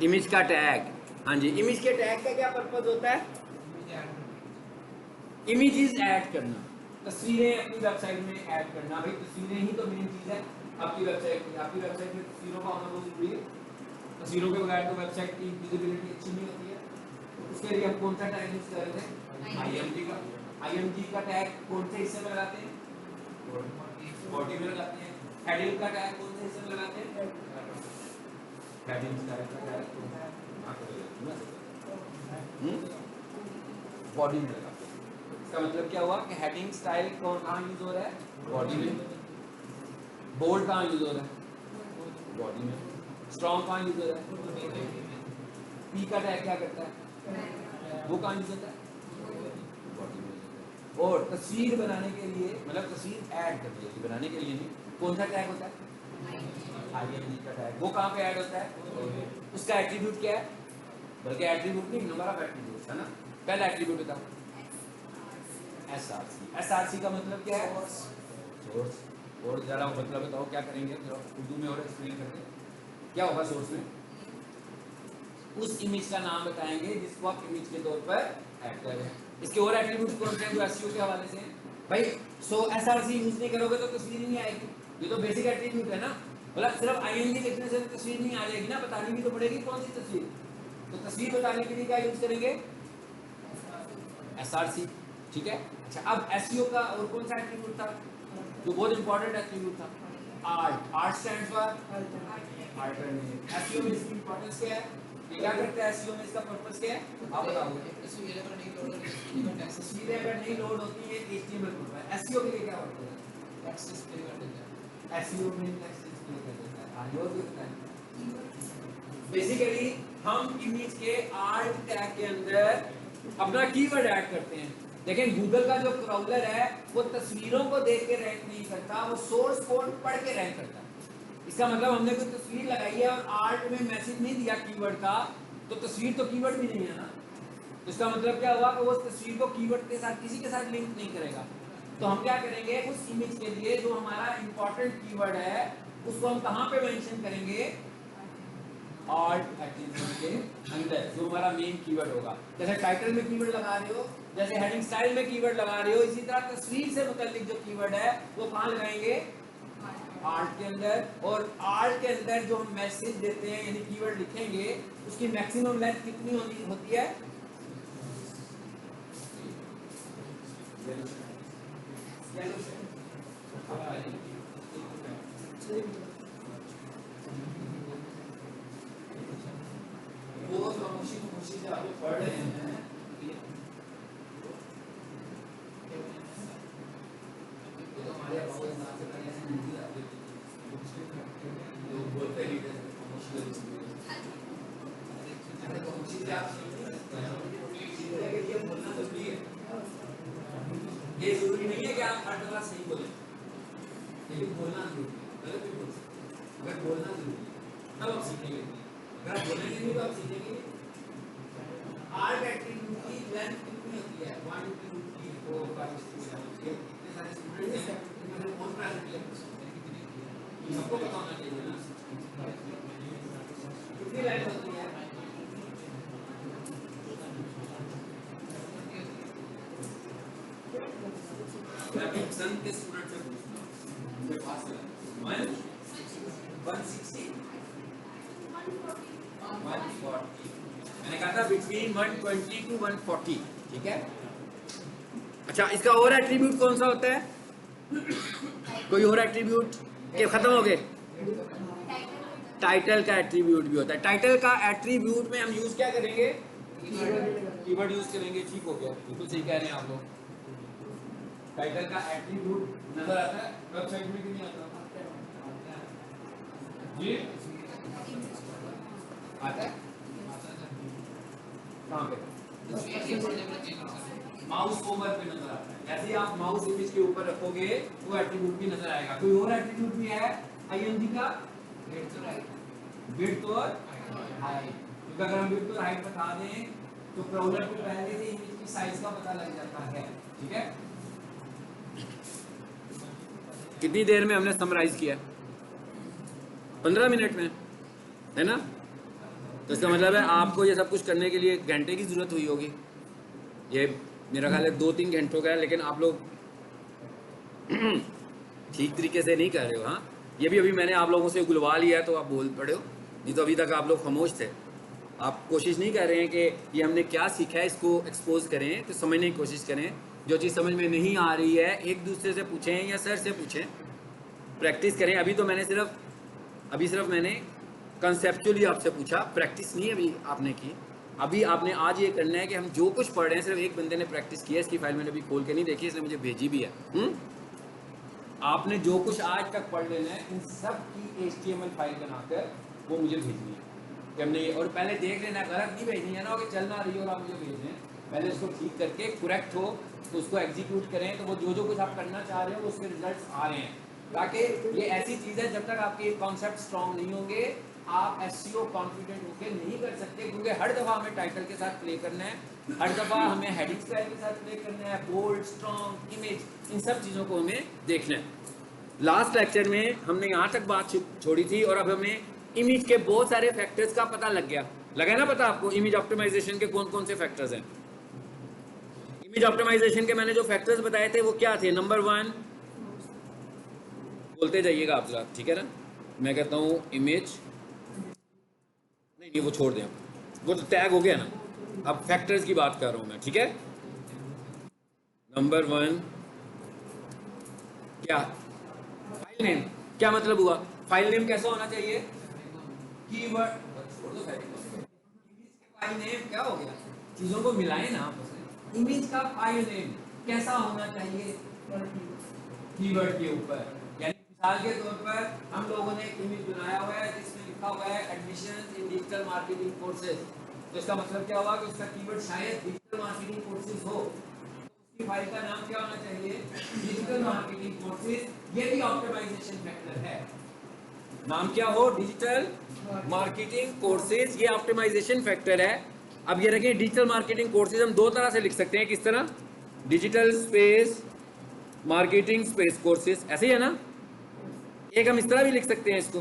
Image का tag, हाँ जी, image के टैग का क्या पर्पज होता है? इमेजेस ऐड करना, तस्वीरें अपनी वेबसाइट में ऐड करना। भाई तस्वीरें ही तो मेन चीज है आपकी वेबसाइट की। आपकी वेबसाइट में तस्वीरों का होना बहुत जरूरी है। तस्वीरों के बगैर तो वेबसाइट की विजिबिलिटी अच्छी नहीं होती है। तो उसके लिए हम कौन सा टैग यूज कर रहे थे? आईएमजी का। आईएमजी का टैग कौन से हिस्से में लगाते हैं? बॉडी में लगाते हैं। हेडिंग का टैग कौन से हिस्से में लगाते हैं? हेडिंग टैग का टैग बॉडी में लगाते हैं। इसका मतलब क्या हुआ कि हेडिंग स्टाइल कहाँ यूज हो रहा है? बॉडी में। बोल्ड कहाँ यूज हो रहा है? बॉडी में। स्ट्रॉन्ग कहाँ यूज हो रहा है? पी का टैग क्या करता है? वो कहाँ यूज होता है? बॉडी में। और तस्वीर बनाने के लिए, मतलब तस्वीर ऐड करने के लिए, बनाने के लिए नहीं, कौन सा टैग होता है? आईएमजी का टैग। वो कहाँ पे ऐड होता है? उसका एट्रीब्यूट क्या है? बल्कि एट्रीब्यूट नहीं, नंबर ऑफ एट्रीब्यूट है ना। पहला एट्रीब्यूट होता है एसआरसी। एसआरसी का मतलब क्या है? सोर्स। और जरा मतलब बताओ क्या करेंगे, जरा उर्दू में और एक्सप्लेन करके क्या होगा सोर्स में? उस इमेज का नाम बताएंगे जिसको आप इमेज के तौर पर ऐड कर रहे हैं। इसके और एट्रीब्यूट कौन से हैं जो एसईओ के हवाले से हैं? भाई एसआरसी यूज नहीं करोगे तो तस्वीर नहीं आएगी। ये तो बेसिक एट्रीब्यूट है ना। मतलब सिर्फ आईएनजी लिखने से तस्वीर नहीं आ जाएगी ना, बतानी भी तो पड़ेगी कौन सी तस्वीर। तो तस्वीर बताने के लिए क्या यूज करेंगे? एसआरसी। ठीक है। अच्छा, अब एसईओ का और कौन सा एट्रीब्यूट था जो बहुत इंपॉर्टेंट एट्रीब्यूट था? Art. Art stands for alternate. SEO में इसकी इंपॉर्टेंस क्या है? ये क्या करता है एसईओ में, इसका पर्पस क्या है आप बताओगे? तस्वीरें अगर नहीं लोड होती है एचटीएमएल पर, एसईओ के लिए क्या होता है? टेक्स्ट डिस्प्ले कर देता है। एसईओ में टेक्स्ट डिस्प्ले कर देता है। आगे और क्या है? बेसिकली हम इमेज के आर्ट टैग के अंदर अपना कीवर्ड ऐड करते हैं। लेकिन गूगल का जो क्राउलर है वो तस्वीरों को देख के रैंक नहीं करता, वो सोर्स कोड पढ़ के रैंक करता है। इसका मतलब हमने कोई तस्वीर लगाई है और आर्ट में मैसेज नहीं दिया कीवर्ड का, तो तस्वीर तो कीवर्ड भी नहीं है ना। तो इसका मतलब क्या हुआ कि वो उस तस्वीर को कीवर्ड के साथ किसी के साथ लिंक नहीं करेगा। तो हम क्या करेंगे, उस इमेज के लिए जो हमारा इंपॉर्टेंट कीवर्ड है उसको हम कहाँ पे मेंशन करेंगे? आर्ट एट्रीब्यूट के अंदर जो हमारा मेन कीवर्ड होगा। जैसे टाइटल में कीवर्ड लगा रहे हो, जैसे हेडिंग स्टाइल में कीवर्ड लगा रहे हो, इसी तरह तस्वीर से मुताल्लिक जो कीवर्ड है वो कहाँ लगाएंगे? आर्ट के अंदर। और आर्ट के अंदर जो हम मैसेज देते हैं यानी कीवर्ड लिखेंगे उसकी मैक्सिमम लेंथ कितनी होती है? वो खामोशी से आप लोग पढ़ रहे हैं। तो हमारे लोग बोलते हैं ये जरूरी नहीं है कि आप हर जगह सही बोले, लेकिन बोलना जरूरी है। गलत भी बोल सकते हैं, अगर बोलना जरूरी है तब आप सीखेंगे। अगर आप बोलेंगे नहीं तो आप सीखेंगे। आर्ट एट्रीब्यूट की लेंथ कितनी होती है? 1 2 3 4 5 6 7 इतने सारे स्टूडेंट्स हैं, इनमें कौन प्रेजेंट है? सबको पता होना चाहिए ना कितनी लेंथ होती है। मैं सन के स्टूडेंट से पूछता हूँ, मेरे पास है 160 140। मैंने कहा था बिटवीन 120 टू 140। ठीक है। अच्छा, इसका और एट्रीब्यूट कौन सा होता है? कोई और एट्रीब्यूट के खत्म हो गए? टाइटल का एट्रीब्यूट भी होता है। टाइटल का एट्रीब्यूट में हम यूज क्या करेंगे? कीवर्ड यूज करेंगे। ठीक हो गया, बिल्कुल सही कह रहे हैं आप लोग। टाइटल का एट्रीब्यूट नजर आता है वेबसाइट में कि नहीं आता? जी आता है। कहाँ पे? माउस ओवर पे नजर आता है। जैसे ही आप माउस इमेज के ऊपर रखोगे तो एट्रीब्यूट भी नजर आएगा। कोई और एट्रीब्यूट भी है आईएनजी का? विड्थ और हाइट। क्योंकि अगर हम विड्थ और हाइट बता दें तो क्राउलर को पहले से इमेज की साइज का पता लग जाता है। ठीक है। कितनी देर में हमने समराइज किया? 15 मिनट में, है ना? तो इसका मतलब है आपको ये सब कुछ करने के लिए घंटे की ज़रूरत हुई होगी। ये मेरा ख्याल है 2-3 घंटों का है, लेकिन आप लोग ठीक तरीके से नहीं कर रहे हो। हाँ, ये भी अभी मैंने आप लोगों से उगलवा लिया है तो आप बोल पड़े हो, नहीं तो अभी तक आप लोग खामोश थे। आप कोशिश नहीं कर रहे हैं कि ये हमने क्या सीखा है इसको एक्सपोज करें, तो समझने की कोशिश करें। जो चीज़ समझ में नहीं आ रही है एक दूसरे से पूछें या सर से पूछें, प्रैक्टिस करें। अभी तो मैंने सिर्फ मैंने कंसेप्चुअली आपसे पूछा, प्रैक्टिस नहीं अभी आपने की। अभी आपने आज ये करना है कि हम जो कुछ पढ़ रहे हैं सिर्फ एक बंदे ने प्रैक्टिस किया है। इसकी फाइल मैंने अभी खोल के नहीं देखी, इसने मुझे भेजी भी है। आपने जो कुछ आज तक पढ़ लेना है इन सब की HTML फाइल बनाकर वो मुझे भेजनी है कि हमने ये, और पहले देख लेना, गलत नहीं भेजनी है ना हो कि चल ना रही हो और आप मुझे भेज दें। पहले उसको ठीक करके करेक्ट हो तो उसको एग्जीक्यूट करें, तो वो जो कुछ आप करना चाह रहे हो उसके रिजल्ट्स आ रहे हैं। ताकि ये ऐसी चीज़ है जब तक आपके कॉन्सेप्ट स्ट्रॉन्ग नहीं होंगे आप SEO कॉन्फिडेंट होकर नहीं कर सकते, क्योंकि हर दफ़ा हमें टाइटल के साथ प्ले करना है, हर दफ़ा हमें हेडिंग स्टाइल के साथ प्ले करना है, बोल्ड, स्ट्रॉन्ग, इमेज, इन सब चीज़ों को हमें देखना है। लास्ट लेक्चर में हमने यहाँ तक बात छोड़ी थी और अब हमें इमेज के बहुत सारे फैक्टर्स का पता लग गया। लगा ना पता आपको इमेज ऑप्टिमाइजेशन के कौन कौन से फैक्टर्स हैं? इमेज ऑप्टिमाइजेशन के मैंने जो फैक्टर्स बताए थे वो क्या थे? नंबर 1, बोलते जाइएगा आप जरा, ठीक है ना? मैं कहता हूँ इमेज, नहीं वो छोड़ दें, वो तो टैग हो गया ना, अब फैक्टर्स की बात कर रहा हूँ मैं, ठीक है? नंबर 1 क्या? File name. क्या मतलब हुआ? फाइल नेम कैसा होना चाहिए? कीवर्ड। छोड़ दो फाइल नेम, क्या हो गया? चीजों को मिलाएं ना आपस में। इमेज का फाइल नेम कैसा होना चाहिए? कीवर्ड के ऊपर। यानी मिसाल के तौर पर हम लोगों ने एक इमेज बनाया हुआ है जिसमें लिखा हुआ है admission in digital marketing courses, तो इसका मतलब क्या हुआ कि उसका कीवर्ड शायद डिजिटल मार्केटिंग कोर्सेज हो। फाइल का नाम क्या होना चाहिए? Digital marketing courses. ये भी ऑप्टिमाइजेशन फैक्टर है। नाम क्या हो? डिजिटल मार्केटिंग कोर्सेज, ये ऑप्टिमाइजेशन फैक्टर है। अब ये रखें डिजिटल मार्केटिंग कोर्सेज हम दो तरह से लिख सकते हैं। किस तरह? Digital space marketing space courses, ऐसे ही है ना? एक हम इस तरह भी लिख सकते हैं इसको,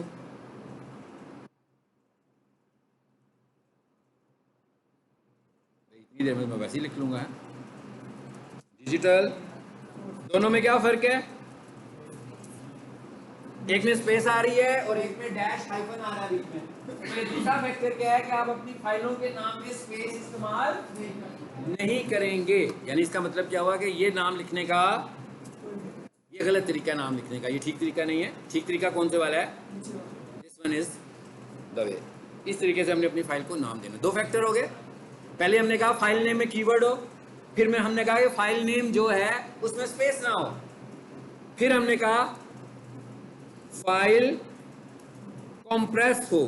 इतनी देर में मैं वैसे ही लिख लूंगा। डिजिटल, दोनों में क्या फर्क है? एक में स्पेस आ रही है और एक में डैश हाइफन आ रहा है बीच में। तो ये दूसरा फैक्टर क्या है कि आप अपनी फाइलों के नाम में स्पेस इस्तेमाल नहीं करेंगे। यानी इसका मतलब क्या हुआ कि ये नाम लिखने का ये गलत तरीका है, नाम लिखने का ये ठीक तरीका नहीं है। ठीक तरीका कौन से वाला है? This one is the way. इस तरीके से हमने अपनी फाइल को नाम देना। दो फैक्टर हो गए। पहले हमने कहा फाइल नेम में कीवर्ड हो, फिर में हमने कहा कि फाइल नेम जो है उसमें स्पेस ना हो, फिर हमने कहा फाइल कॉम्प्रेस हो।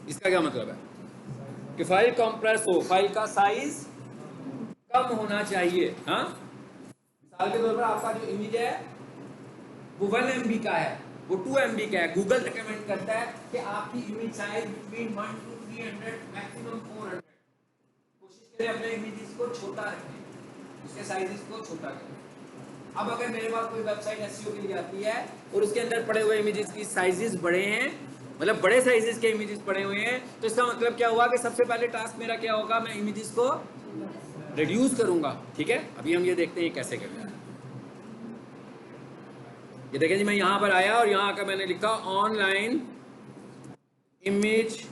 इसका क्या मतलब है? कि फाइल कॉम्प्रेस हो, फाइल का साइज कम होना चाहिए। हाँ, मिसाल के तौर पर आपका जो इमेज है वो 1 MB का है, वो 2 MB का है। गूगल रिकमेंड करता है कि आपकी image size between 1 to 300 maximum 400। कोशिश करें अपने इमेजेस को छोटा रखें, उसके साइजेस को छोटा करें। अब अगर मेरे पास कोई वेबसाइट SEO के लिए आती है और उसके अंदर पड़े हुए इमेजेस की साइजेस बड़े हैं, मतलब बड़े साइजेस के इमेजेस पड़े हुए हैं, तो इसका मतलब क्या हुआ कि सबसे पहले टास्क मेरा क्या होगा? मैं इमेजेस को रिड्यूस करूंगा। ठीक है, अभी हम ये देखते हैं कैसे करना है। ये देखें जी, मैं यहां पर आया और यहां आकर मैंने लिखा ऑनलाइन इमेज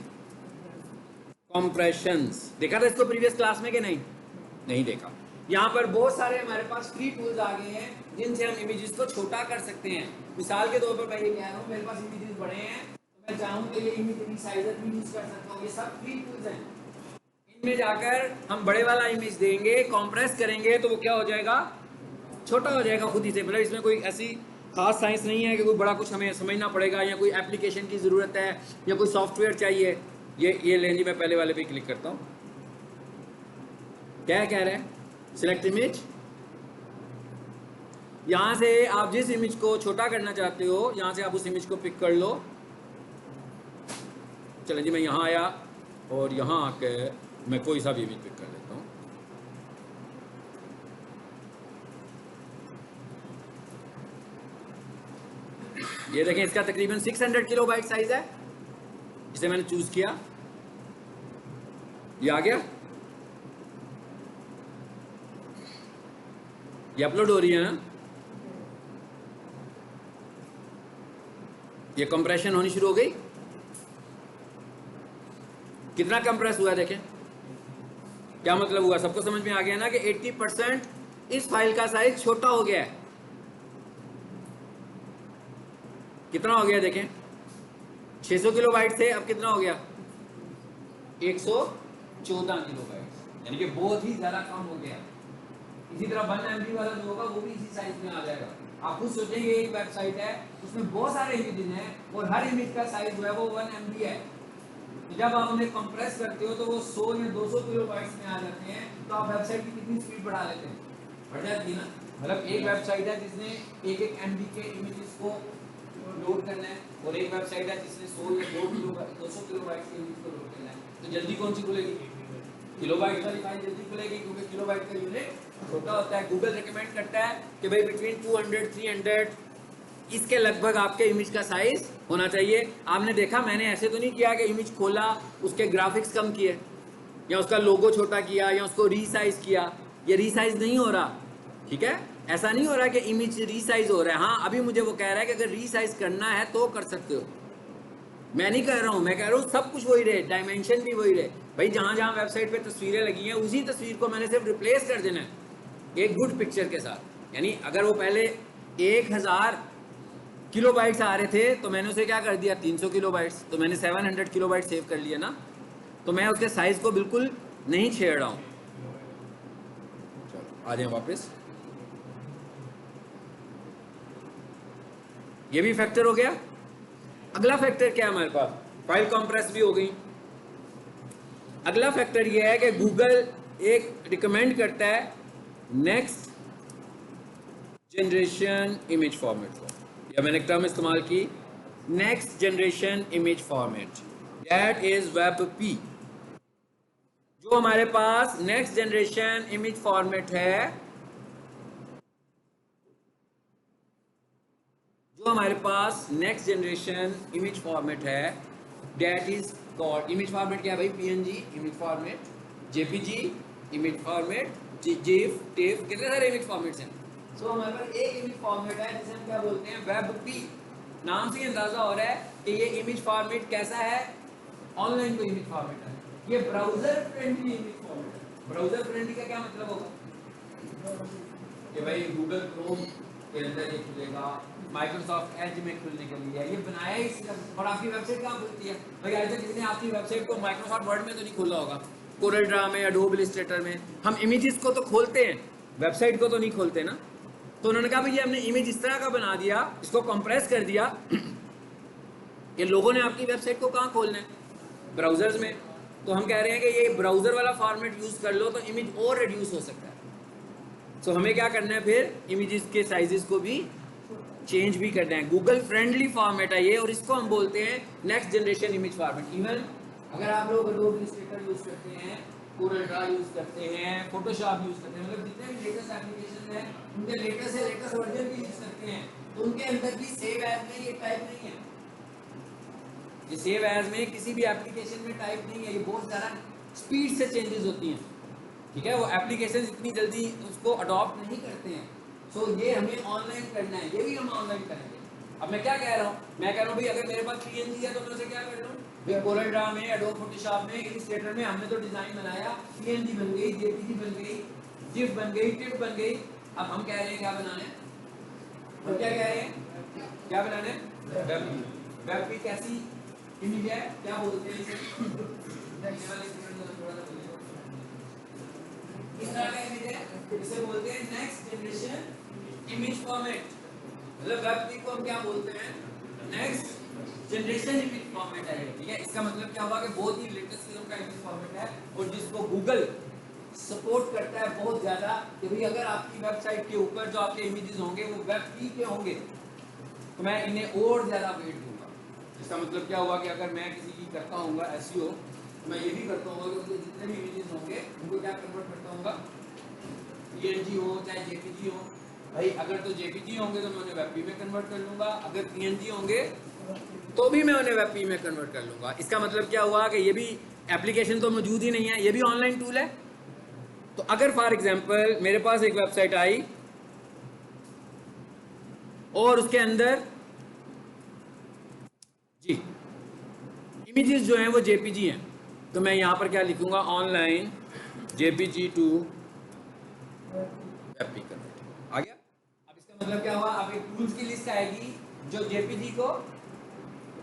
कॉम्प्रेशंस। देखा था इसको प्रीवियस क्लास में कि नहीं? नहीं देखा। यहाँ पर बहुत सारे हमारे पास फ्री टूल्स आ गए हैं जिनसे हम इमेजेस को छोटा कर सकते हैं। मिसाल के तौर पर मैं ये कह रहा हूँ, मेरे पास इमेजेस बड़े हैं तो मैं चाहूँ तो ये इमेज साइज भी यूज कर सकता हूँ। ये सब फ्री टूल्स हैं। इनमें जाकर हम बड़े वाला इमेज देंगे, कॉम्प्रेस करेंगे तो वो क्या हो जाएगा? छोटा हो जाएगा खुद ही से। मतलब इसमें कोई ऐसी खास साइंस नहीं है कि कोई बड़ा कुछ हमें समझना पड़ेगा या कोई एप्लीकेशन की ज़रूरत है या कोई सॉफ्टवेयर चाहिए। ये लें जी, मैं पहले वाले पे क्लिक करता हूँ। क्या कह रहे हैं? Select image. यहाँ से आप जिस इमेज को छोटा करना चाहते हो यहाँ से आप उस इमेज को पिक कर लो। चलें जी, मैं यहाँ आया और यहाँ आके मैं कोई सा भी इमेज पिक कर लेता हूँ। ये देखें, इसका तकरीबन 600 किलोबाइट साइज है, जिसे मैंने चूज किया। ये आ गया, ये अपलोड हो रही है ना, ये कंप्रेशन होनी शुरू हो गई। कितना कंप्रेस हुआ देखें, क्या मतलब हुआ, सबको समझ में आ गया ना कि 80% इस फाइल का साइज छोटा हो गया है। कितना हो गया देखें, 600 किलोबाइट से अब कितना हो गया, 114 किलोबाइट, यानी कि बहुत ही ज्यादा कम हो गया। इसी तरह 1 MB वाला जो होगा वो भी इसी साइज में आ जाएगा। आप खुद सोचेंगे एक वेबसाइट है उसमें बहुत सारे इमेजेस हैं और हर इमेज का साइज जो है वो 1 MB है, तो जब आप उन्हें कंप्रेस करते हो तो वो 100 या 200 किलोबाइट्स में आ जाते हैं, तो आप वेबसाइट की कितनी स्पीड बढ़ा लेते हैं, बढ़ जाती है ना। मतलब एक वेबसाइट है जिसने 1-1 MB के इमेजेस को लोड करना है और एक वेबसाइट है जिसने 100 या 200 किलोबाइट के इमेज को लोड करना है, तो जल्दी कौन सी खुलेगी, किलोबाइट वाली फाइल जल्दी खुलेगी, क्योंकि किलोबाइट का यूनिट छोटा होता है। गूगल रिकमेंड करता है कि भाई बिटवीन 200-300 इसके लगभग आपके इमेज का साइज होना चाहिए। आपने देखा मैंने ऐसे तो नहीं किया कि इमेज खोला उसके ग्राफिक्स कम किए या उसका लोगो छोटा किया या उसको रीसाइज किया, ये रीसाइज नहीं हो रहा, ठीक है, ऐसा नहीं हो रहा कि इमेज रीसाइज हो रहा है। हाँ अभी मुझे वो कह रहा है कि अगर रीसाइज करना है तो कर सकते हो, मैं नहीं कह रहा हूँ, मैं कह रहा हूँ सब कुछ वही रहे, डायमेंशन भी वही रहे। भाई जहाँ जहाँ वेबसाइट पे तस्वीरें लगी हैं उसी तस्वीर को मैंने सिर्फ रिप्लेस कर देना है एक गुड पिक्चर के साथ। यानी अगर वो पहले 1000 किलोबाइट्स आ रहे थे तो मैंने उसे क्या कर दिया 300 किलोबाइट्स, तो मैंने 700 किलोबाइट सेव कर लिया ना, तो मैं उसके साइज को बिल्कुल नहीं छेड़ रहा हूँ। चलो आ जाए वापस, ये भी फैक्टर हो गया। अगला फैक्टर क्या है हमारे पास, फाइल कंप्रेस भी हो गई। अगला फैक्टर ये है कि गूगल एक रिकमेंड करता है नेक्स्ट जनरेशन इमेज फॉर्मेट को, या मैंने टर्म इस्तेमाल की next generation image format, that is WebP। जो हमारे पास नेक्स्ट जनरेशन इमेज फॉर्मेट है, जो हमारे पास नेक्स्ट जनरेशन इमेज फॉर्मेट है, that is called, image format क्या है भाई, PNG image format, JPG image format, GIF, TIFF, कितने सारे इमेज फॉर्मेट्स हैं। सो हमारे पास एक इमेज फॉर्मेट है जिसे हम क्या बोलते हैं, WebP। नाम से अंदाजा हो रहा है कि ये इमेज फॉर्मेट कैसा है, ऑनलाइन कोई इमेज फॉर्मेट है, ये ब्राउजर फ्रेंडली इमेज फॉर्मेट है। ब्राउजर फ्रेंडली का क्या मतलब होगा कि भाई गूगल क्रोम के अंदर ये खुलेगा, माइक्रोसॉफ्ट एज में खुलने के लिए ये बनाया ही इसका। और आपकी वेबसाइट कहाँ खुलती है भाई, आज तक किसी ने आपकी वेबसाइट को माइक्रोसॉफ्ट वर्ड में तो नहीं खोला होगा, कोरल ड्रा में, एडोब इलस्ट्रेटर में। हम इमेजेस को तो खोलते हैं, वेबसाइट को तो नहीं खोलते ना। तो उन्होंने कहा भैया हमने इमेज इस तरह का बना दिया, इसको कंप्रेस कर दिया कि लोगों ने आपकी वेबसाइट को कहाँ खोलना है, ब्राउजर्स में। तो हम कह रहे हैं कि ये ब्राउजर वाला फॉर्मेट यूज कर लो तो इमेज और रिड्यूस हो सकता है। सो हमें क्या करना है फिर, इमेजेस के साइजेस को भी चेंज भी करना है। गूगल फ्रेंडली फॉर्मेट है ये, और इसको हम बोलते हैं next generation image format. Even अगर आप लोग एडोब इलस्ट्रेटर यूज करते हैं, कोरल ड्रा यूज करते हैं, फोटोशॉप यूज करते हैं, मतलब जितने भी लेटेस्ट एप्लीकेशन है उनके लेटेस्ट से लेटेस्ट वर्जन भी यूज करते हैं, तो उनके अंदर भी सेव एज में ये टाइप नहीं है। ये सेव एज में किसी भी एप्लीकेशन में टाइप नहीं है, ये बहुत ज़्यादा स्पीड से चेंजेस होती हैं, ठीक है, वो एप्लीकेशन इतनी जल्दी उसको अडॉप्ट नहीं करते हैं। सो ये हमें ऑनलाइन करना है, ये भी हम ऑनलाइन करेंगे। अब मैं क्या कह रहा हूँ, मैं कह रहा हूँ भाई अगर मेरे पास PNG है तो मैं उसे क्या कर रहा हूँ, कोरल ड्रा में, एडोब फोटोशॉप में, इलस्ट्रेटर में हमने तो डिजाइन बनाया, PNG बन गई, JPG बन गई, GIF बन गई, TIFF बन गई। अब हम कह रहे हैं क्या बनाना है, हम क्या कह रहे हैं, क्या बनाना है, WebP कैसी इमेज है, क्या बोलते हैं इसे, इस तरह का इमेज है, इसे बोलते हैं नेक्स्ट जनरेशन इमेज फॉर्मेट। मतलब WebP को हम क्या बोलते हैं, नेक्स्ट जनरेशन इमेज फॉर्मेट है, ठीक है। इसका मतलब क्या हुआ कि बहुत ही लेटेस्ट किस्म का इमेज फॉर्मेट है और जिसको गूगल सपोर्ट करता है बहुत ज्यादा, कि भाई अगर आपकी वेबसाइट के ऊपर जो आपके इमेजेस होंगे वो WebP के होंगे तो मैं इन्हें और ज्यादा वेट दूंगा। इसका मतलब क्या हुआ कि अगर मैं किसी की करता हूँ SEO, मैं ये भी करता हूँ कि उनके जितने भी इमेजेस होंगे उनको क्या कन्वर्ट करता हूँ, PNG हो चाहे JPG हो। भाई अगर तो JPG होंगे तो मैं उन्हें WebP में कन्वर्ट कर लूँगा, अगर PNG होंगे तो भी मैं उन्हें WebP में कन्वर्ट कर लूँगा। इसका मतलब क्या हुआ कि ये भी एप्लीकेशन तो मौजूद ही नहीं है, ये भी ऑनलाइन टूल है। तो अगर फॉर एग्जांपल मेरे पास एक वेबसाइट आई और उसके अंदर जी इमेजेस जो हैं वो जेपीजी हैं, तो मैं यहां पर क्या लिखूंगा, online JPG to web convert. आ गया। अब इसका मतलब क्या हुआ, अब एक टूल्स की लिस्ट आएगी जो जेपीजी को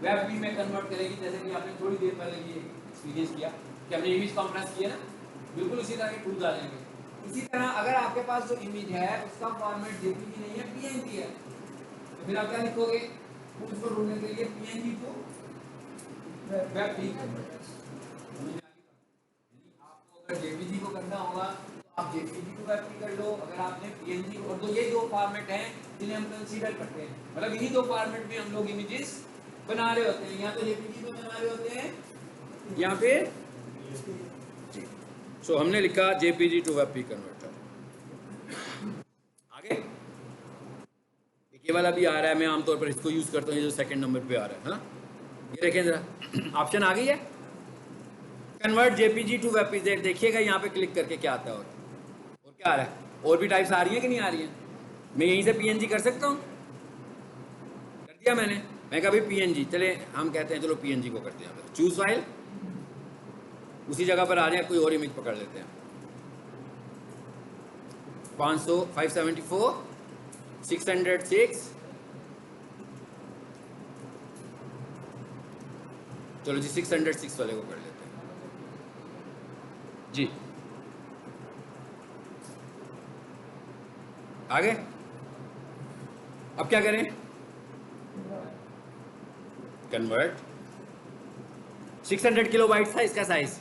वेब में कन्वर्ट करेगी। जैसे कि आपने थोड़ी देर पहले ये एक्सपीरियंस किया कि हमने इमेज कंप्रेस किया ना, बिल्कुल उसी तरह के टूल्स आ जाएंगे। इसी तरह अगर आपके पास जो इमेज है उसका फॉर्मेट जेपीजी नहीं है, पीएनजी है, तो फिर आप क्या लिखोगे, उसको ढूंढने के लिए पीएनजी टू वेब कन्वर्ट। आपको अगर जेपीजी को करना होगा तो आप जेपीजी को वेब कर लो, अगर आपने पीएनजी और तो ये दो फॉर्मेट हैं जिन्हें हम कंसीडर करते हैं, मतलब इन्हीं दो फॉर्मेट में हम लोग इमेजेस बना रहे होते हैं, या तो जेपीजी में बना रहे होते हैं या फिर जी। सो हमने लिखा जेपीजी टू वेब कन्वर्टर। आगे ये वाला भी आ रहा है, मैं आमतौर पर इसको यूज करता हूँ, ये जो सेकंड नंबर पे आ रहा है ना, ये देखें जरा ऑप्शन आ गई है convert JPG to web page. देखिएगा यहाँ पे क्लिक करके क्या आता है और क्या आ रहा है, और भी टाइप्स आ रही हैं कि नहीं आ रही हैं। मैं यहीं से पीएनजी कर सकता हूँ, कर दिया मैं कहा भाई पीएनजी, चले हम कहते हैं चलो पीएनजी को करते हैं, चूज फाइल, उसी जगह पर आ रहे हैं, कोई और इमेज पकड़ लेते हैं। 500 574 606, चलो जी 606 वाले को कर लेते हैं जी। आगे अब क्या करें, कन्वर्ट 600 किलोबाइट था इसका साइज,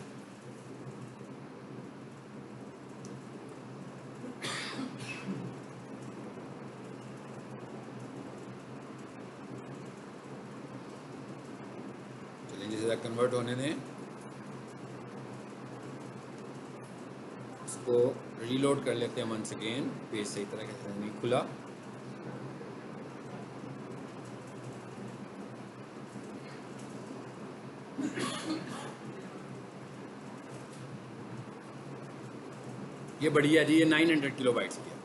कन्वर्ट होने दें, इसको रीलोड कर लेते हैं वंस अगेन, पेज सही तरह से नहीं खुला। ये बढ़िया जी, ये 900 किलोबाइट्स की है।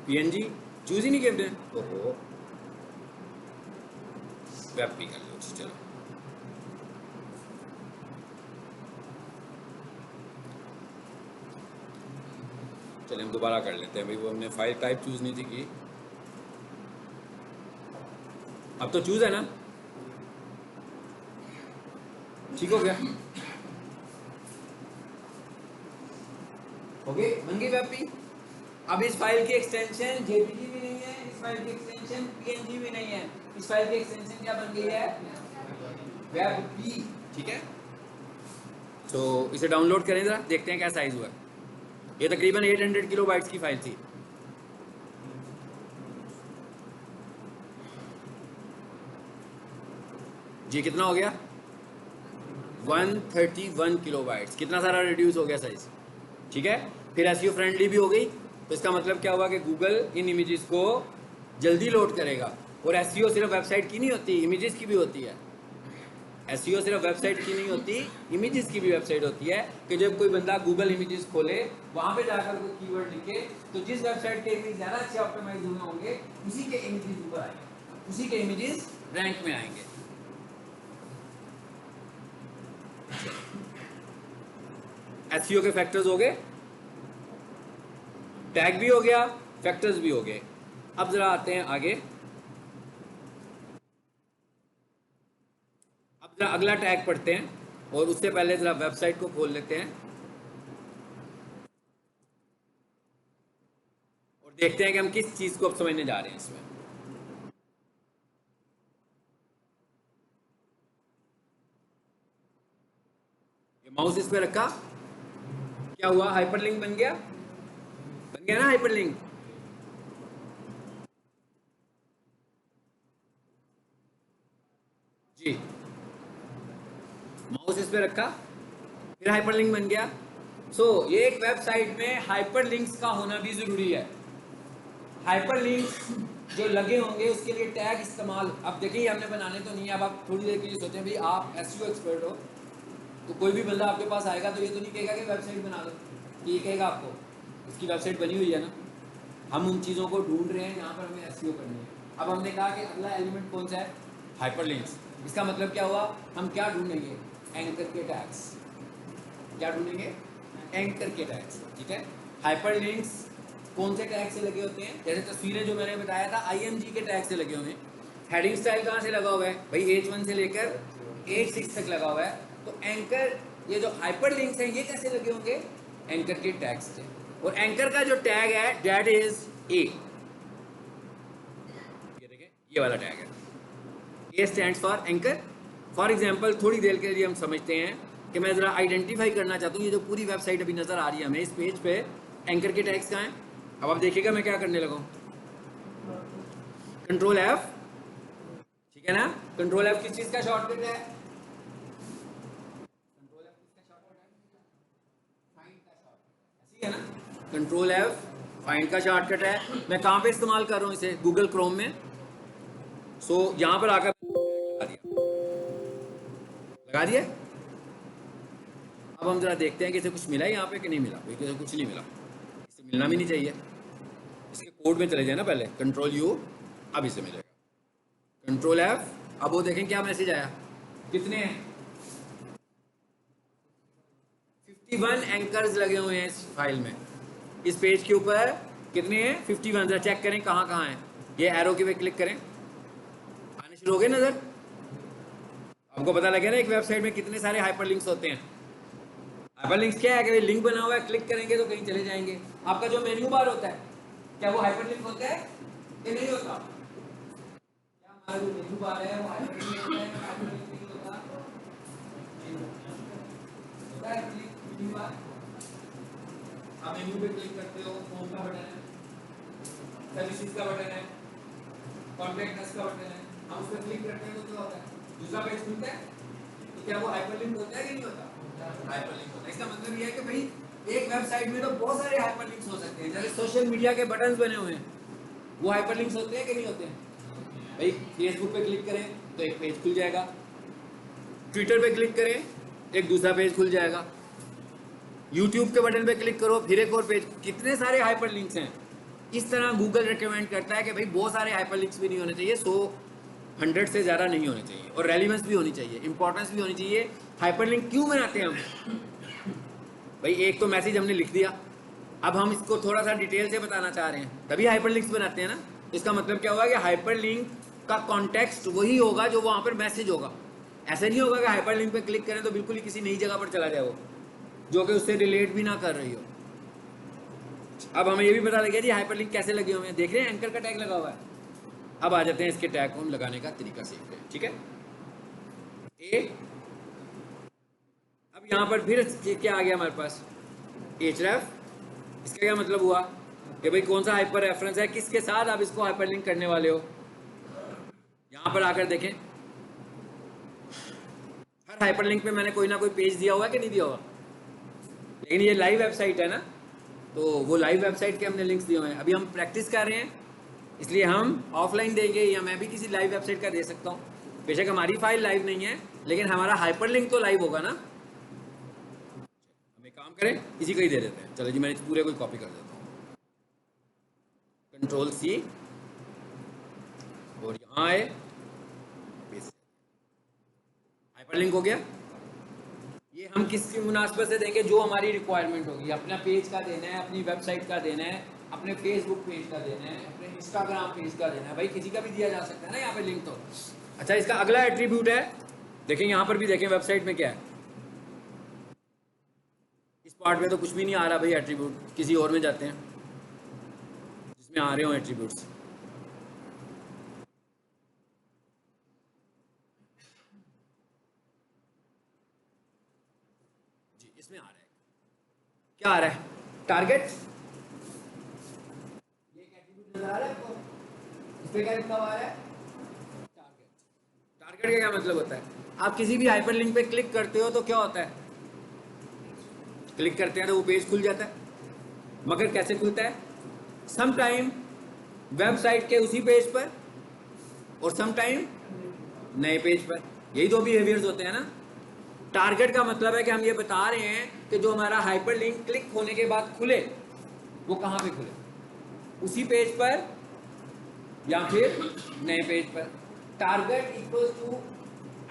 पीएनजी चूज ही नहीं करते हैं, ओहो वेब भी कर लो। चलो चलिए हम दोबारा कर लेते हैं भाई, वो हमने फाइल टाइप चूज नहीं थी की, अब तो चूज है ना, ठीक हो गया, ओके बन गई वेब पी। अब इस फाइल की एक्सटेंशन जेपीजी भी नहीं है, इस फाइल की एक्सटेंशन पीएनजी भी नहीं है, इस फाइल की एक्सटेंशन क्या बन गई है, वेब पी। ठीक है, तो इसे डाउनलोड करें जरा, देखते हैं क्या साइज हुआ। ये तकरीबन 800 किलोबाइट्स की फाइल थी। जी कितना हो गया, 131 किलोबाइट्स, कितना सारा रिड्यूस हो गया साइज। ठीक है, फिर एसईओ फ्रेंडली भी हो गई, तो इसका मतलब क्या हुआ कि गूगल इन इमेजेस को जल्दी लोड करेगा। और एसईओ सिर्फ वेबसाइट की नहीं होती, इमेजेस की भी होती है। एसईओ सिर्फ वेबसाइट की नहीं होती, इमेजेस की भी वेबसाइट होती है, कि जब कोई बंदा गूगल इमेजेस खोले, वहां पे जाकर कोई कीवर्ड लिखे, तो जिस वेबसाइट के इमेज ज़्यादा अच्छे ऑप्टिमाइज हुए होंगे उसी के इमेजेस ऊपर आएंगे, उसी के इमेजेस रैंक में आएंगे। एसईओ के फैक्टर्स हो गए, टैग भी हो गया, फैक्टर्स भी हो गए। अब जरा आते हैं आगे, अब जरा अगला टैग पढ़ते हैं, और उससे पहले जरा वेबसाइट को खोल लेते हैं और देखते हैं कि हम किस चीज को अब समझने जा रहे हैं इसमें। ये माउस इस पे रखा, क्या हुआ, हाइपरलिंक बन गया, बन गया ना हाइपरलिंक। जी माउस इस पे रखा, फिर हाइपरलिंक बन गया। सो ये एक वेबसाइट में हाइपरलिंक्स का होना भी जरूरी है। हाइपरलिंक्स जो लगे होंगे उसके लिए टैग इस्तेमाल। अब देखिए हमने बनाने तो नहीं है, अब आप थोड़ी देर के लिए सोचें भाई आप एसईओ एक्सपर्ट हो, तो कोई भी बंदा आपके पास आएगा तो ये तो नहीं कहेगा कि वेबसाइट बना दो, ये कहेगा आपको इसकी वेबसाइट बनी हुई है ना। हम उन चीज़ों को ढूंढ रहे हैं जहाँ पर हमें एसईओ करनी है। अब हमने कहा कि अगला एलिमेंट कौन सा है, हाइपरलिंक्स। इसका मतलब क्या हुआ, हम क्या ढूंढेंगे, एंकर के टैग्स। क्या ढूंढेंगे, एंकर के टैग्स, ठीक है। हाइपरलिंक्स कौन से टैग से लगे होते हैं, जैसे तस्वीरें जो मैंने बताया था आईएमजी के टैग से लगे हुए हैं। हेडिंग स्टाइल कहाँ से लगा हुआ है भाई, H1 से लेकर H6 तक लगा हुआ है। तो एंकर, ये जो हाइपरलिंक्स हैं ये कैसे लगे होंगे, एंकर के टैग से। और एंकर का जो टैग है दैट इज ए, ये देखें ये वाला टैग है, ए stands for anchor. For example थोड़ी देर के लिए हम समझते हैं कि मैं ज़रा आइडेंटिफाई करना चाहता हूँ, ये जो पूरी वेबसाइट अभी नज़र आ रही है हमें इस पेज पे, एंकर के टैग्स कहाँ हैं। अब आप देखिएगा मैं क्या करने लगा हूँ, कंट्रोल F, ठीक है ना। कंट्रोल F किस चीज़ का शॉर्टकट है, कंट्रोल F किसका शॉर्टकट है, फाइंड का शॉर्टकट, ऐसी है ना। कंट्रोल F फाइंड का शॉर्टकट है। मैं कहाँ पे इस्तेमाल कर रहा हूँ इसे, गूगल क्रोम में। सो यहाँ पर आकर लगा दिया। अब हम जरा देखते हैं कि इसे कुछ मिला है यहाँ पे कि नहीं मिला। भाई कुछ नहीं मिला, इसे मिलना भी नहीं चाहिए। इसके कोड में चले जाए ना पहले, कंट्रोल U, अब इसे मिलेगा कंट्रोल F। अब वो देखें क्या मैसेज आया, कितने हैं 51 एंकर्स लगे हुए हैं इस फाइल में। इस पेज के ऊपर कितने हैं 51। जरा चेक करें कहाँ कहाँ हैं, ये एरो के पे क्लिक करें, आने शुरू हो गए नजर। आपको पता लगे ना एक वेबसाइट में कितने सारे हाइपरलिंक्स होते हैं। हाइपरलिंक्स क्या है कि लिंक बना हुआ है, क्लिक करेंगे तो कहीं चले जाएंगे। आपका जो मेन्यू बार होता है क्या वो हाइपरलिंक होता है कि नहीं होता, क्या हमारा जो मेन्यू बार है वो हाइपरलिंक होता है, हाइपरलिंक नहीं होता, होता है मेन्यू बार। आप मेन्यू पे क्लिक करते हो, होम का बटन है, सर्विसेज का बटन है, कॉन्टैक्ट अस का बटन है, हम उस पर क्लिक करते हैं तो क्या होता है, दूसरा पेज खुलता है। तो क्या वो हाइपरलिंक होता है कि नहीं होता, हाइपरलिंक होता है। इसका मतलब ये है कि भाई एक वेबसाइट में तो बहुत सारे हाइपरलिंक्स हो सकते हैं। जैसे सोशल मीडिया के बटन्स बने हुए हैं, वो हाइपरलिंक्स होते हैं कि नहीं होते हैं। भाई फेसबुक पे क्लिक करें तो एक पेज खुल जाएगा, ट्विटर पे क्लिक करें एक दूसरा पेज खुल जाएगा, यूट्यूब के बटन पे क्लिक करो फिर एक और पेज। कितने सारे हाइपरलिंक्स हैं। इस तरह गूगल रिकमेंड करता है कि भाई बहुत सारे हाइपरलिंक्स भी नहीं होने चाहिए, 100 से ज़्यादा नहीं होने चाहिए, और रेलिवेंस भी होनी चाहिए, इंपॉर्टेंस भी होनी चाहिए। हाइपरलिंक क्यों बनाते हैं हम, भाई एक तो मैसेज हमने लिख दिया, अब हम इसको थोड़ा सा डिटेल से बताना चाह रहे हैं, तभी हाइपरलिंक्स बनाते हैं ना। इसका मतलब क्या होगा कि हाइपरलिंक का कॉन्टेक्स्ट वही होगा जो वहाँ पर मैसेज होगा। ऐसे नहीं होगा कि हाइपरलिंक पे क्लिक करें तो बिल्कुल ही किसी नई जगह पर चला जाए वो, जो कि उससे रिलेट भी ना कर रही हो। अब हमें ये भी पता लग गया जी हाइपरलिंक कैसे लगे हुए हैं, देख रहे हैं एंकर का टैग लगा हुआ है। अब आ जाते हैं इसके टैग को हम लगाने का तरीका सीखते हैं, ठीक है। ए, अब यहाँ पर फिर क्या आ गया हमारे पास, href। इसका क्या मतलब हुआ कि भाई कौन सा हाइपर रेफरेंस है, किसके साथ आप इसको हाइपरलिंक करने वाले हो। यहाँ पर आकर देखें, हर हाइपरलिंक पे मैंने कोई ना कोई पेज दिया हुआ है कि नहीं दिया हुआ, लेकिन ये लाइव वेबसाइट है ना, तो वो लाइव वेबसाइट के हमने लिंक्स दिए हुए हैं। अभी हम प्रैक्टिस कर रहे हैं इसलिए हम ऑफलाइन देंगे, या मैं भी किसी लाइव वेबसाइट का दे सकता हूँ। बेशक हमारी फाइल लाइव नहीं है लेकिन हमारा हाइपरलिंक तो लाइव होगा ना। हम एक काम करें इसी का ही दे देते हैं, चलो जी मैं इस पूरे को कॉपी कर देता हूँ, कंट्रोल C, और यहाँ आए हाइपरलिंक हो गया। ये हम किसकी मुनासबत से देंगे, जो हमारी रिक्वायरमेंट होगी। अपना पेज का देना है, अपनी वेबसाइट का देना है, अपने फेसबुक पेज का देना है, अपने इंस्टाग्राम पेज का देना है, भाई किसी का भी दिया जा सकता है ना यहाँ पे लिंक तो। अच्छा इसका अगला एट्रीब्यूट है, देखें यहाँ पर भी देखें वेबसाइट में क्या है। इस पार्ट में तो कुछ भी नहीं आ रहा भाई एट्रीब्यूट, किसी और में जाते हैं जिसमें आ रहे हो एट्रीब्यूट्स। जी इसमें आ रहा है, क्या आ रहा है, टारगेट। ये एक एट्रीब्यूट नजर आ रहा है आपको, इस पे क्या लिखा हुआ है, टारगेट। टारगेट का क्या मतलब होता है, आप किसी भी हाइपरलिंक पे क्लिक करते हो तो क्या होता है, क्लिक करते हैं तो वो पेज खुल जाता है। मगर कैसे खुलता है, सम टाइम वेबसाइट के उसी पेज पर और सम टाइम नए पेज पर। यही दो बिहेवियर्स होते हैं ना। टारगेट का मतलब है कि हम ये बता रहे हैं कि जो हमारा हाइपरलिंक क्लिक होने के बाद खुले वो कहाँ पे खुले, उसी पेज पर या फिर नए पेज पर। टारगेट इक्वल टू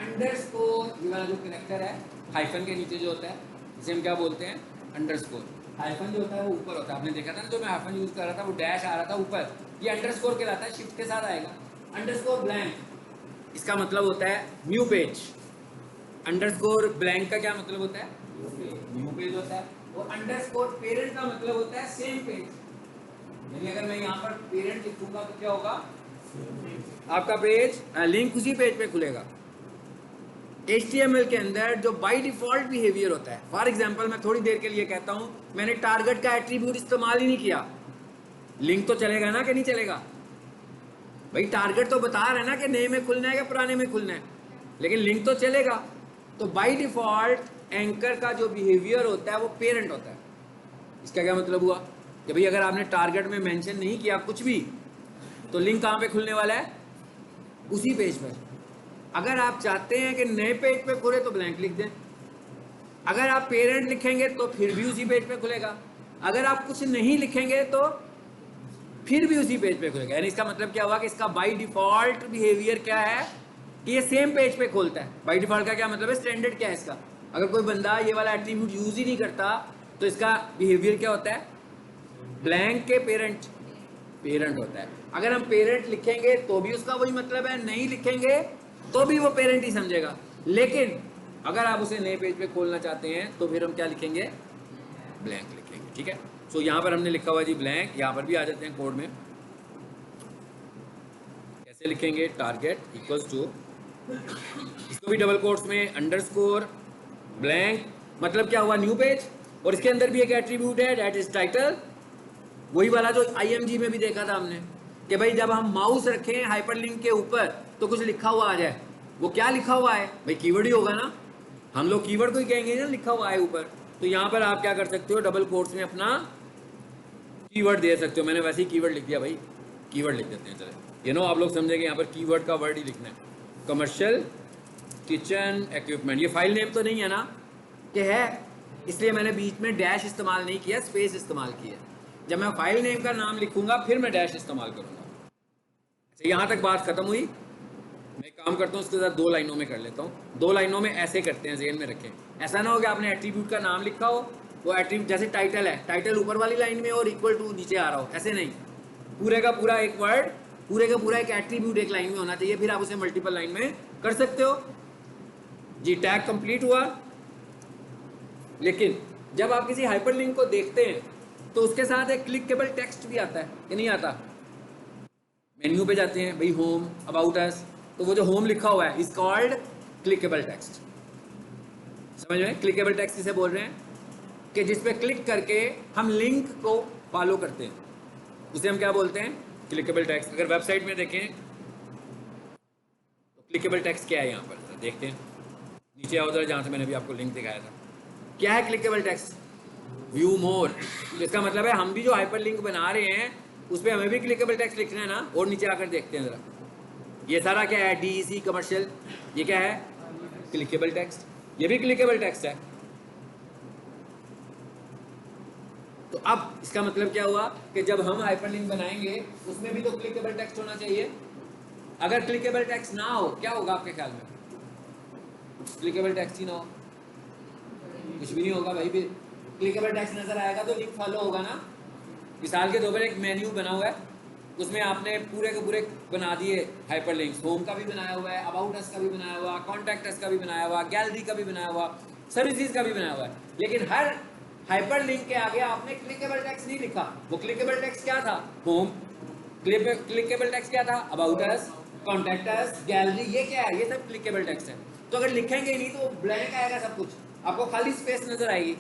अंडरस्कोर, ये वाला जो कनेक्टर है हाइफन के नीचे जो होता है जिसे हम क्या बोलते हैं, अंडरस्कोर। हाइफन जो होता है वो ऊपर होता है, आपने देखा था ना जो मैं हाइफन यूज कर रहा था वो डैश आ रहा था ऊपर, ये अंडरस्कोर कहलाता है, शिफ्ट के साथ आएगा। अंडरस्कोर ब्लैंक, इसका मतलब होता है न्यू पेज। अंडरस्कोर ब्लैंक का क्या मतलब होता है, न्यू पेज होता है। और अंडरस्कोर पेरेंट का मतलब होता है सेम पेज। यानी अगर मैं यहाँ पर पेरेंट लिखूंगा तो क्या होगा, आपका पेज लिंक उसी पेज पे खुलेगा। HTML के अंदर जो बाय डिफॉल्ट बिहेवियर होता है, फॉर एग्जांपल मैं थोड़ी देर के लिए कहता हूं मैंने टारगेट का एट्रीब्यूट इस्तेमाल ही नहीं किया, लिंक तो चलेगा ना कि नहीं चलेगा भाई। टारगेट तो बता रहा है ना कि नए में खुलना है या पुराने में खुलना है, लेकिन लिंक तो चलेगा। तो बाय डिफॉल्ट एंकर का जो बिहेवियर होता है वो पेरेंट होता है। इसका क्या मतलब हुआ कि भाई अगर आपने टारगेट में मेंशन नहीं किया कुछ भी तो लिंक कहाँ पे खुलने वाला है, उसी पेज पर। अगर आप चाहते हैं कि नए पेज पे खुले तो ब्लैंक लिख दें, अगर आप पेरेंट लिखेंगे तो फिर भी उसी पेज पे खुलेगा, अगर आप कुछ नहीं लिखेंगे तो फिर भी उसी पेज पे खुलेगा। यानी इसका मतलब क्या हुआ कि इसका बाय डिफॉल्ट बिहेवियर क्या है कि ये सेम पेज पे खोलता है। बाय डिफॉल्ट का क्या मतलब है, स्टैंडर्ड क्या है इसका। अगर कोई बंदा ये वाला एट्रीब्यूट यूज ही नहीं करता तो इसका बिहेवियर क्या होता है, ब्लैंक के पेरेंट पेरेंट होता है। अगर हम पेरेंट लिखेंगे तो भी उसका वही मतलब है, नहीं लिखेंगे तो भी वो पेरेंट ही समझेगा। लेकिन अगर आप उसे नए पेज पे खोलना चाहते हैं तो फिर हम क्या लिखेंगे, ब्लैंक लिखेंगे। ठीक है, सो यहाँ पर हमने लिखा हुआ जी ब्लैंक, यहाँ पर भी आ जाते हैं कोड में। कैसे लिखेंगे, टारगेट इक्वल्स टू, इसको भी डबल कोट्स में अंडरस्कोर ब्लैंक, मतलब क्या हुआ, न्यू पेज। और इसके अंदर भी एक एट्रीब्यूट है दैट इज टाइटल, वही वाला जो IMG में भी देखा था हमने कि भाई जब हम माउस रखें हाइपरलिंक के ऊपर तो कुछ लिखा हुआ आ जाए। वो क्या लिखा हुआ है भाई, कीवर्ड ही होगा ना, हम लोग कीवर्ड को ही कहेंगे ना लिखा हुआ है ऊपर। तो यहाँ पर आप क्या कर सकते हो, डबल कोट्स में अपना कीवर्ड दे सकते हो। मैंने वैसे ही कीवर्ड लिख दिया भाई, कीवर्ड लिख देते हैं चले, आप लोग समझेंगे यहाँ पर कीवर्ड का वर्ड ही लिखना है। कमर्शियल किचन इक्विपमेंट, ये फाइल नेम तो नहीं है ना कि है, इसलिए मैंने बीच में डैश इस्तेमाल नहीं किया, स्पेस इस्तेमाल किया। जब मैं फाइल नेम का नाम लिखूंगा फिर मैं डैश इस्तेमाल करूंगा। अच्छा, यहाँ तक बात खत्म हुई। मैं काम करता हूँ उसके साथ 2 लाइनों में कर लेता हूँ। 2 लाइनों में ऐसे करते हैं, ज़हन में रखें। ऐसा ना हो कि आपने एट्रीब्यूट का नाम लिखा हो, वो एट्रीब्यूट जैसे टाइटल है, टाइटल ऊपर वाली लाइन में और इक्वल टू नीचे आ रहा हो, ऐसे नहीं। पूरे का पूरा एक वर्ड, पूरे का पूरा एक एट्रीब्यूट एक लाइन में होना चाहिए, फिर आप उसे मल्टीपल लाइन में कर सकते हो जी। टैग कंप्लीट हुआ। लेकिन जब आप किसी हाइपरलिंक को देखते हैं तो उसके साथ एक क्लिकेबल टेक्स्ट भी आता है कि नहीं आता। मेन्यू पे जाते हैं भाई, होम, अबाउट अस, तो वो जो होम लिखा हुआ है इज कॉल्ड क्लिकेबल टेक्स्ट। समझ में, क्लिकेबल टेक्स्ट इसे बोल रहे हैं कि जिस पे क्लिक करके हम लिंक को फॉलो करते हैं, उसे हम क्या बोलते हैं, क्लिकेबल टेक्स्ट। अगर वेबसाइट में देखें तो क्लिकेबल टेक्स्ट क्या है, यहाँ पर देखते हैं, नीचे आओ जरा, जहाँ से मैंने भी आपको लिंक दिखाया था। क्या है क्लिकेबल टेक्स्ट, व्यू मोर। तो इसका मतलब है हम भी जो हाइपरलिंक बना रहे हैं उस पर हमें भी क्लिकेबल टेक्स्ट लिखना है ना। और नीचे आकर देखते हैं जरा, ये सारा क्या है, DEC कमर्शियल, ये क्या है, क्लिकेबल टेक्स्ट, ये भी क्लिकेबल टेक्स्ट है। तो अब इसका मतलब क्या हुआ कि जब हम हाइपरलिंक बनाएंगे उसमें भी तो क्लिकेबल टेक्स्ट होना चाहिए। अगर क्लिकेबल टेक्स्ट ना हो क्या होगा आपके ख्याल में, क्लिकेबल टेक्स्ट ही ना हो कुछ भी नहीं होगा भाई। फिर क्लिकेबल टेक्स्ट नजर आएगा तो लिंक फॉलो होगा ना। मिसाल के तौर पर एक मेन्यू बना हुआ है, उसमें आपने पूरे के पूरे बना दिए हाइपरलिंक्स, होम का भी बनाया हुआ है, अबाउट अस का भी बनाया हुआ, कॉन्टैक्ट अस का भी बनाया हुआ, गैलरी का भी बनाया हुआ, सर्विसेज का भी बनाया हुआ है। लेकिन हर हाइपरलिंक के आगे आपने क्लिकेबल टेक्स्ट नहीं लिखा। वो क्लिकेबल टेक्स्ट क्या था, होम। क्लिकेबल टेक्स्ट क्या था, about us, contact us, gallery, ये क्या है, ये सब क्लिकेबल टेक्स्ट है। तो अगर लिखेंगे ही नहीं तो ब्लैंक आएगा सब कुछ, आपको खाली स्पेस नजर आएगी।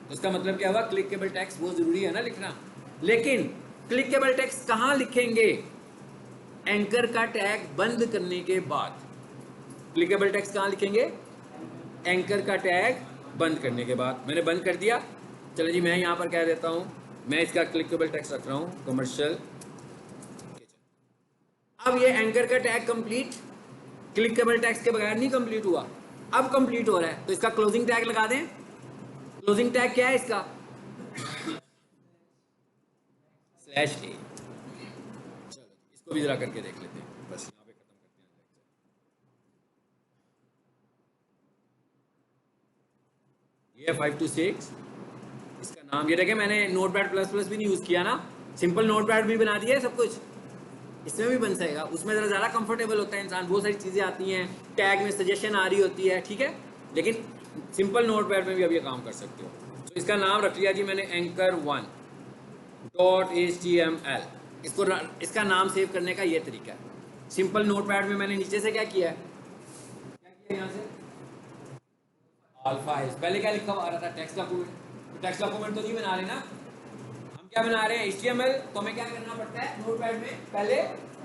तो इसका मतलब क्या हुआ, क्लिकेबल टेक्स्ट बहुत जरूरी है ना लिखना। लेकिन क्लिकेबल टेक्स्ट कहाँ लिखेंगे, एंकर का टैग बंद करने के बाद। क्लिकेबल टेक्स्ट कहाँ लिखेंगे, एंकर का टैग बंद करने के बाद। मैंने बंद कर दिया, चलो जी मैं यहाँ पर कह देता हूँ, मैं इसका क्लिकेबल टेक्स्ट रख रहा हूँ कमर्शियल अब ये एंकर का टैग कंप्लीट क्लिकेबल टैग्स के बगैर नहीं कंप्लीट हुआ, अब कंप्लीट हो रहा है, तो इसका क्लोजिंग टैग लगा दें। क्लोजिंग टैग क्या है इसका? Slash A. चलो इसको भी जरा करके देख लेते हैं, बस यहाँ पे खत्म करते हैं लेक्चर। ये 5 to 6 इसका नाम। ये देखें मैंने नोटपैड प्लस प्लस भी नहीं यूज़ किया ना, सिंपल नोटपैड भी बना दिया है सब कुछ, इसमें भी बन जाएगा। उसमें ज़रा ज़्यादा कंफर्टेबल होता है इंसान, बहुत सारी चीज़ें आती हैं, टैग में सजेशन आ रही होती है, ठीक है, लेकिन सिंपल नोटपैड में भी अब ये काम कर सकते हो। तो इसका नाम रख लिया जी मैंने anchor1.html। इसको इसका नाम सेव करने का ये तरीका है। सिंपल नोटपैड में मैंने नीचे से क्या किया है, यहाँ से ऑल फाइल्स, पहले क्या लिखा हुआ आ रहा था? Text document. तो टेक्स्ट डॉक्यूमेंट तो नहीं बना रहे ना, हम क्या बना रहे हैं? HTML। तो हमें क्या करना पड़ता है नोटपैड में? पहले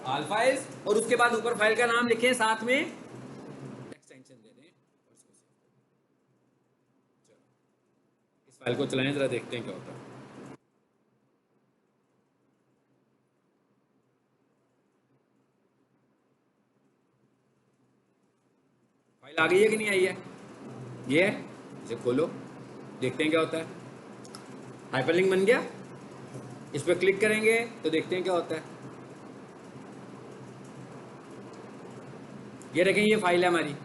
ऑल फाइल्स और उसके बाद ऊपर फाइल का नाम लिखें, साथ में एक्सटेंशन दे दें और इसको सेव कर दें। चलो इस फाइल को चलाएं, जरा देखते हैं क्या होता है। फाइल आ गई है कि नहीं आई है? ये है, इसे खोलो, देखते हैं क्या होता है। हाइपरलिंक बन गया, इस पर क्लिक करेंगे तो देखते हैं क्या होता है। ये देखें, ये फाइल है हमारी।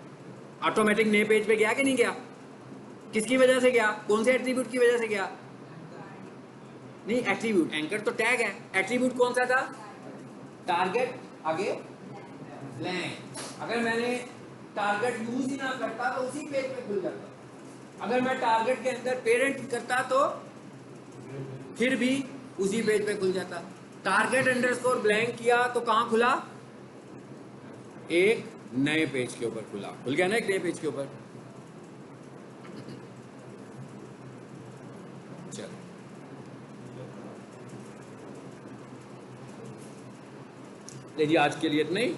ऑटोमेटिक नए पेज पे गया कि नहीं गया? किसकी वजह से गया? कौन से एट्रीब्यूट की वजह से गया? नहीं, एट्रीब्यूट, एंकर तो टैग है, एट्रीब्यूट कौन सा था? टारगेट, आगे ब्लैंक। अगर मैंने टारगेट यूज ही ना करता तो उसी पेज पे खुल जाता। अगर मैं टारगेट के अंदर पेरेंट करता तो फिर भी उसी पेज पे खुल जाता। टारगेट अंडरस्कोर ब्लैंक किया तो कहाँ खुला? एक नए पेज के ऊपर खुला, खुल गया ना एक नए पेज के ऊपर। चलो ले जी, आज के लिए इतना ही।